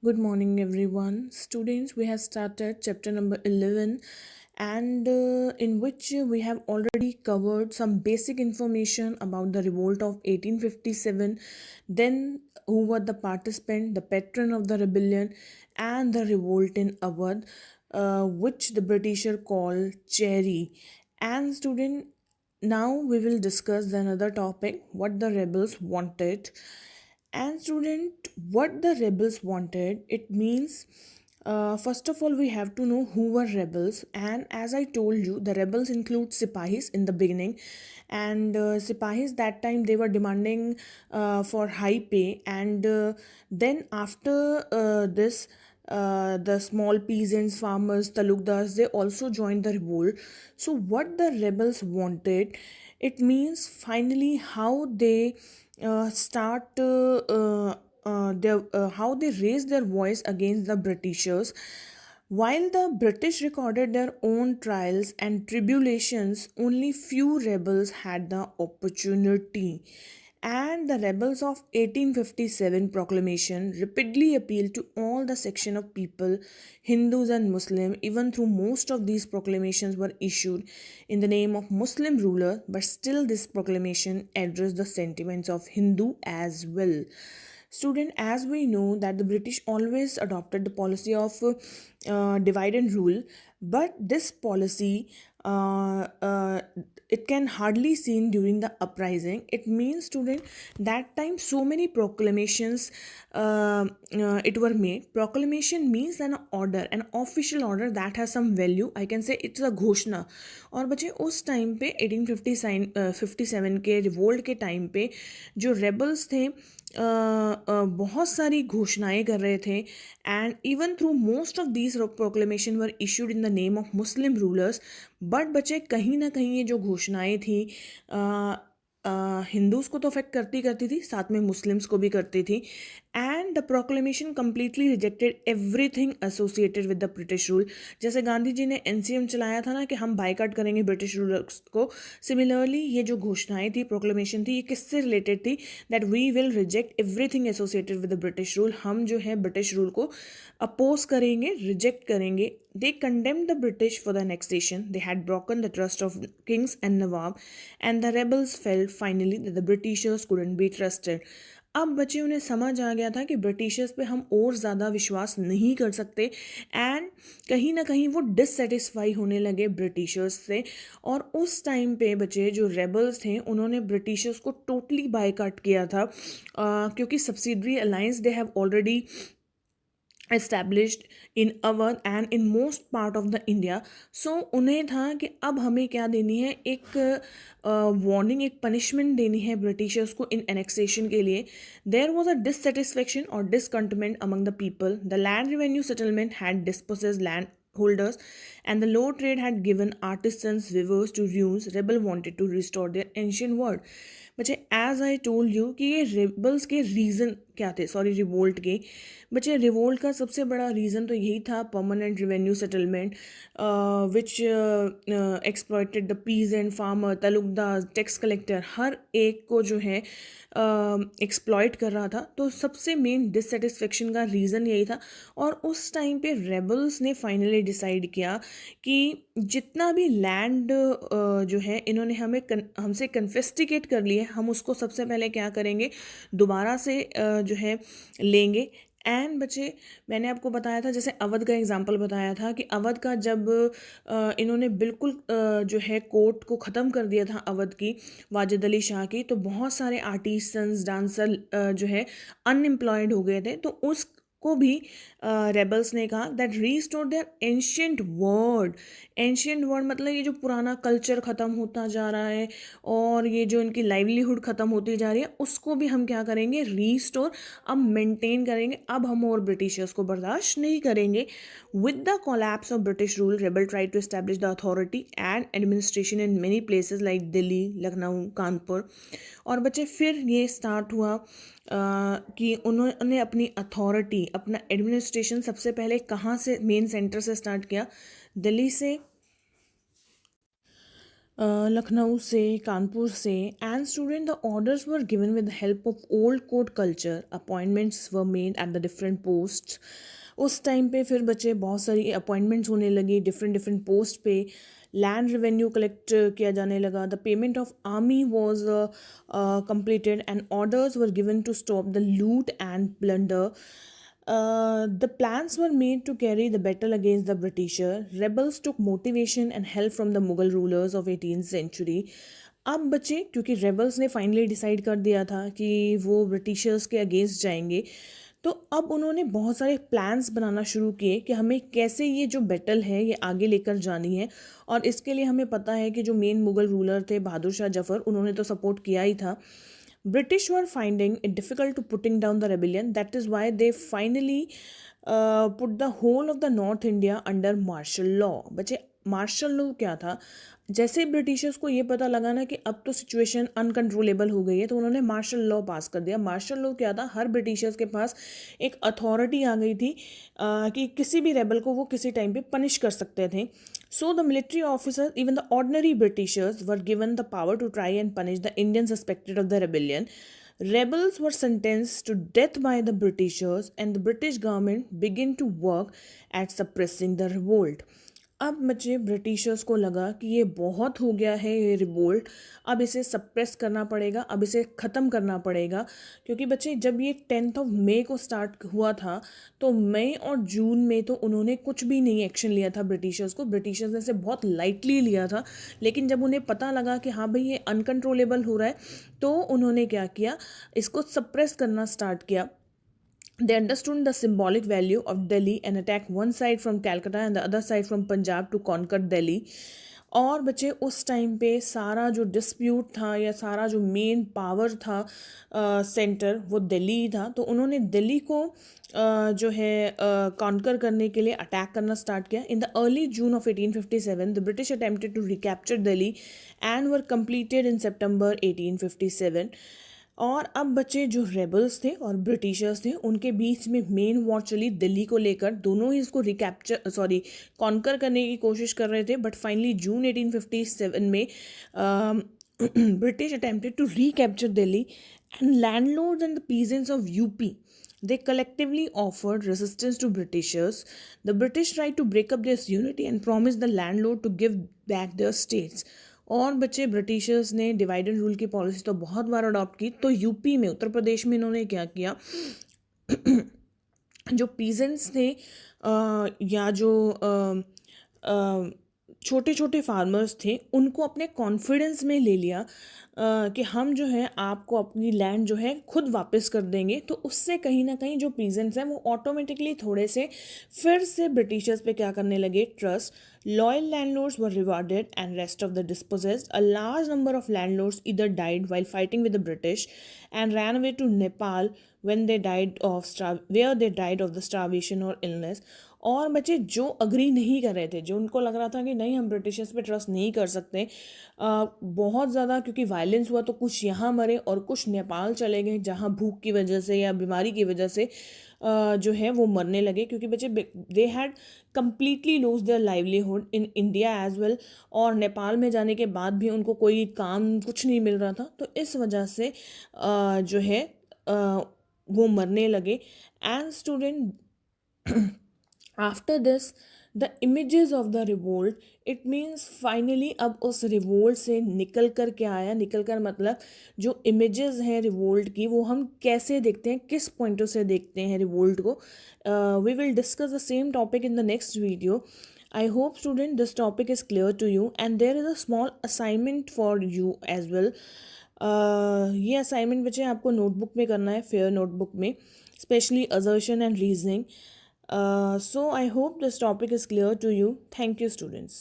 Good morning, everyone. Students, we have started chapter number 11, and in which we have already covered some basic information about the revolt of 1857, then who were the participant, the patron of the rebellion, and the revolt in Awadh, which the Britisher called Cherry. And student, now we will discuss another topic, what the rebels wanted. And student, what the rebels wanted, it means first of all we have to know who were rebels. And as I told you, the rebels include sipahis in the beginning, and sipahis that time they were demanding for high pay, and then after this the small peasants, farmers, talukdars, they also joined the revolt. So what the rebels wanted, it means finally how they start how they raise their voice against the Britishers. While the British recorded their own trials and tribulations, only few rebels had the opportunity. And the rebels of 1857 proclamation repeatedly appealed to all the section of people, Hindus and Muslim, even though most of these proclamations were issued in the name of Muslim ruler, but still this proclamation addressed the sentiments of Hindu as well. Student, as we know that the British always adopted the policy of divide and rule, but this policy it can hardly seen during the uprising. It means, student, that time so many proclamations it were made. Proclamation means an order, an official order that has some value. I can say it's a घोषणा. और बच्चे उस time पे 1857 के revolt के time पे जो rebels थे बहुत सारी घोषणाएं कर रहे थे, and even through most of these proclamation were issued in the name of Muslim rulers. But बच्चे कहीं ना कहीं ये जो घोषणाएं थी हिंदूज को तो अफेक्ट करती थी, साथ में मुस्लिम्स को भी करती थी. And the proclamation completely rejected everything associated with the British rule. जैसे गांधी जी ने एनसीएम चलाया था ना कि हम बाइकाट करेंगे ब्रिटिश रूलर्स को, सिमिलरली ये जो घोषणाएं थी, प्रोक्लेमेशन थी, ये किससे रिलेटेड थी? That we will reject everything associated with the British rule. हम जो है ब्रिटिश रूल को अपोज करेंगे, रिजेक्ट करेंगे. They condemned the British for the annexation. They had broken the trust of kings and Nawab, and the rebels felt finally that the Britishers couldn't be trusted. अब बच्चे उन्हें समझ आ गया था कि ब्रिटिशर्स पे हम और ज़्यादा विश्वास नहीं कर सकते, एंड कहीं ना कहीं वो डिससेटिस्फाई होने लगे ब्रिटिशर्स से. और उस टाइम पे बच्चे जो रेबल्स थे उन्होंने ब्रिटिशर्स को टोटली बायकॉट किया था, क्योंकि subsidiary alliance they have already established in Awadh and in most part of the India. So उन्हें था कि अब हमें क्या देनी है, एक वार्निंग, एक पनिशमेंट देनी है ब्रिटिशर्स को इन एनेक्सेशन के लिए. देयर वॉज अ डिससेटिस्फेक्शन और discontentment among the people. The land revenue settlement had dispossess land holders, and the low trade had given artisans, weavers to ruins. Rebel wanted to restore their ancient world. बच्चे as I told you कि ये rebels के reason क्या थे, sorry revolt के. बच्चे revolt का सबसे बड़ा रीज़न तो यही था, permanent revenue settlement which exploited the peasant, farmer, taluqdar, tax collector, हर एक को जो है एक्सप्लॉयट कर रहा था. तो सबसे मेन डिससेटिस्फेक्शन का रीज़न यही था. और उस टाइम पे रेबल्स ने फाइनली डिसाइड किया कि जितना भी लैंड जो है इन्होंने हमसे कन्फेस्टिकेट कर लिया, हम उसको सबसे पहले क्या करेंगे, दोबारा से जो है लेंगे. एंड बच्चे मैंने आपको बताया था, जैसे अवध का एग्जांपल बताया था कि अवध का जब इन्होंने बिल्कुल जो है कोर्ट को ख़त्म कर दिया था अवध की, वाजिद अली शाह की, तो बहुत सारे आर्टिसंस, डांसर जो है अनएम्प्लॉयड हो गए थे. तो उस को भी रेबल्स ने कहा that restore their ancient word. Ancient word मतलब ये जो पुराना कल्चर ख़त्म होता जा रहा है और ये जो इनकी लाइवलीहुड ख़त्म होती जा रही है, उसको भी हम क्या करेंगे, रीस्टोर, अब मेंटेन करेंगे. अब हम और ब्रिटिशर्स को बर्दाश्त नहीं करेंगे. With the collapse of British rule, rebel try to establish the authority and administration in many places like Delhi, Lucknow, Kanpur. और बच्चे फिर ये स्टार्ट हुआ कि उन्होंने अपनी अथॉरिटी, अपना एडमिनिस्ट्रेशन सबसे पहले कहाँ से, मेन सेंटर से स्टार्ट किया, दिल्ली से. लखनऊ से, कानपुर से, and student the orders were given with the help of old court culture. Appointments were made at the different post. उस टाइम पे फिर बच्चे बहुत सारी अपॉइंटमेंट्स होने लगी डिफरेंट डिफरेंट पोस्ट पे. लैंड रेवेन्यू कलेक्ट किया जाने लगा. The payment of army was completed and orders were given to stop the loot and plunder. The plans were made to carry the battle against the Britisher. Rebels took motivation and help from the Mughal rulers of 18th century. अब बचे क्योंकि rebels ने finally decide कर दिया था कि वो Britishers के अगेंस्ट जाएंगे, तो अब उन्होंने बहुत सारे प्लान्स बनाना शुरू किए कि हमें कैसे ये जो बैटल है ये आगे लेकर जानी है. और इसके लिए हमें पता है कि जो मेन मुग़ल रूलर थे बहादुर शाह जफ़र, उन्होंने तो सपोर्ट किया ही था. British were finding it difficult to putting down the rebellion. That is why they finally put the whole of the North India under martial law. बच्चे मार्शल लॉ क्या था? जैसे ब्रिटिशर्स को ये पता लगा ना कि अब तो सिचुएशन अनकंट्रोलेबल हो गई है, तो उन्होंने मार्शल लॉ पास कर दिया. मार्शल लॉ क्या था? हर ब्रिटिशर्स के पास एक अथॉरिटी आ गई थी कि किसी भी रेबल को वो किसी टाइम पे पनिश कर सकते थे. So the military officers, even the ordinary Britishers, were given the power to try and punish the Indians suspected of the rebellion. Rebels were sentenced to death by the Britishers, and the British government began to work at suppressing the revolt. अब बच्चे Britishers को लगा कि ये बहुत हो गया है ये रिवोल्ट, अब इसे सप्रेस करना पड़ेगा, अब इसे ख़त्म करना पड़ेगा. क्योंकि बच्चे जब ये 10th of May को स्टार्ट हुआ था, तो मई और जून में तो उन्होंने कुछ भी नहीं एक्शन लिया था ब्रिटिशर्स को. ब्रिटिशर्स ने इसे बहुत लाइटली लिया था. लेकिन जब उन्हें पता लगा कि हाँ भाई ये अनकंट्रोलेबल हो रहा है, तो उन्होंने क्या किया, इसको सप्रेस करना स्टार्ट किया. They understood the symbolic value of Delhi and attacked one side from Calcutta and the other side from Punjab to conquer Delhi. और बच्चे उस टाइम पे सारा जो डिस्प्यूट था या सारा जो मेन पावर था सेंटर वो दिल्ली था. तो उन्होंने दिल्ली को जो है कॉन्कर करने के लिए अटैक करना स्टार्ट किया. In the early June of 1857 the British attempted to recapture Delhi and were completed in September 1857. और अब बचे जो रेबल्स थे और ब्रिटिशर्स थे, उनके बीच में मेन वॉर चली दिल्ली को लेकर. दोनों ही इसको कॉन्कर करने की कोशिश कर रहे थे. बट फाइनली जून 1857 में British attempted to recapture Delhi and landlords and the peasants of UP, they collectively offered resistance to Britishers. The British tried to break up this unity and promised the landlord to give back their states. और बच्चे Britishers ने divide and rule की policy तो बहुत बार adopt की. तो UP में, उत्तर प्रदेश में इन्होंने क्या किया, जो पीजेंट्स थे या जो छोटे छोटे फार्मर्स थे, उनको अपने कॉन्फिडेंस में ले लिया कि हम जो है आपको अपनी लैंड जो है खुद वापस कर देंगे. तो उससे कहीं ना कहीं जो पीजेंट्स हैं वो ऑटोमेटिकली थोड़े से फिर से ब्रिटिशर्स पे क्या करने लगे, trust. Loyal landlords were rewarded and rest of the dispossessed. A large number of landlords either died while fighting with the British and ran away to Nepal when they died of where they died of the starvation or illness. और बच्चे जो agree नहीं कर रहे थे, जो उनको लग रहा था कि नहीं हम ब्रिटिशर्स पे ट्रस्ट नहीं कर सकते, बहुत ज़्यादा क्योंकि वायलेंस हुआ, तो कुछ यहाँ मरे और कुछ नेपाल चले गए, जहाँ भूख की वजह से या बीमारी की वजह से जो है वो मरने लगे. क्योंकि बच्चे they had completely lose their livelihood in India as well, और नेपाल में जाने के बाद भी उनको कोई काम कुछ नहीं मिल रहा था. तो इस वजह से जो है वो मरने लगे. And student, after this the images of the revolt, it means finally अब उस रिवोल्ट से निकल कर क्या आया, निकल कर मतलब जो इमेजेस हैं रिवोल्ट की, वो हम कैसे देखते हैं, किस पॉइंटों से देखते हैं रिवोल्ट को. We will discuss the same topic in the next video. I hope student this topic is clear to you and there is a small assignment for you as well. ये असाइनमेंट बच्चे आपको notebook में करना है, fair notebook में, specially assertion and reasoning. So I hope this topic is clear to you. Thank you, students.